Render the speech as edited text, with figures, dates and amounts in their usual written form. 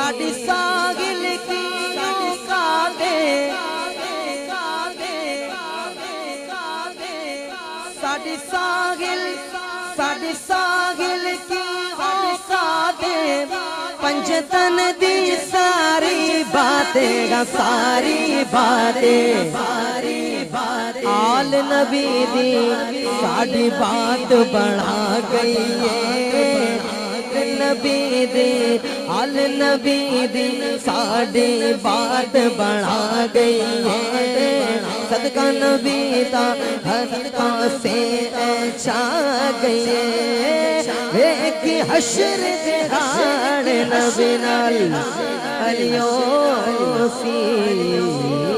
साडी सागिल की कादे साडी सागिल की कादे पंचतन दी सारी बातें सारी बातें आल नबी दी साडी बात बढ़ा गई है नबी दी आल नबी दी साडी बात बढ़ा गई है सदका नबी ता हर से छा गई है कि हश्र दे हाड़ नबी नाल अलियो सी